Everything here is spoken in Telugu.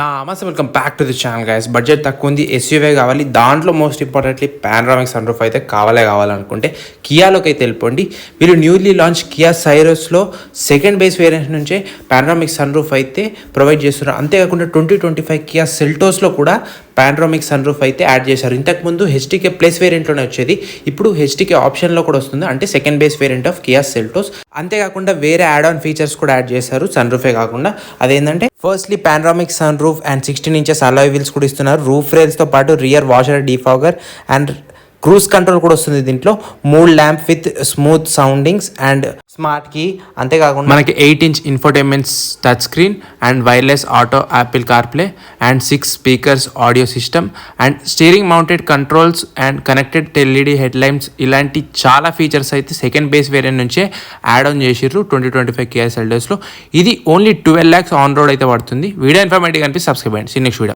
నమస్తే, welcome back to the channel guys. Budget తక్కువ ఉంది, ఎస్యూవీ కావాలి, దాంట్లో most importantly panoramic sun roof అయితే కావాలనుకుంటే కియాలోకి అయితే వెళ్ళిపోండి. వీళ్ళు న్యూలీ లాంచ్ కియా సైరస్లో సెకండ్ బేస్ వేరియంట్ నుంచే పానరామిక్ సన్ రూఫ్ అయితే ప్రొవైడ్ చేస్తున్నారు. అంతేకాకుండా 2025 కియా సెల్టోస్లో కూడా పానరామిక్ సన్ రూఫ్ అయితే యాడ్ చేశారు. ఇంతకుముందు హెచ్టీకే ప్లస్ వేరియంట్లోనే వచ్చేది, ఇప్పుడు హెచ్టీకే ఆప్షన్లో కూడా వస్తుంది, అంటే second base variant of Kia Seltos. అంతేకాకుండా వేరే యాడ్ ఆన్ ఫీచర్స్ కూడా యాడ్ చేశారు సన్ రూఫే కాకుండా. అదేంటంటే firstly panoramic sun roof and 16 inches alloy wheels కూడా ఇస్తున్నారు. రూఫ్ రేల్స్తో పాటు rear washer defogger and cruise control కూడా వస్తుంది. దీంట్లో 3 lamp with smooth soundings and smart key. అంతేకాకుండా మనకి 8-inch infotainment touch screen and wireless auto Apple CarPlay and 6 speakers audio system and steering mounted controls and connected LED head lights, ఇలాంటి చాలా ఫీచర్స్ అయితే సెకండ్ బేస్ వేరియంట్ నుంచే యాడ్ ఆన్ చేసిర్రు 2025 కియా సెల్టోస్లో. ఇది ఓన్లీ 12 lakhs ఆన్ రోడ్ అయితే పడుతుంది. వీడియో ఇన్ఫర్మేటివ్ అనిపిస్తే సబ్స్క్రైబ్ అయ్యండి. Next video.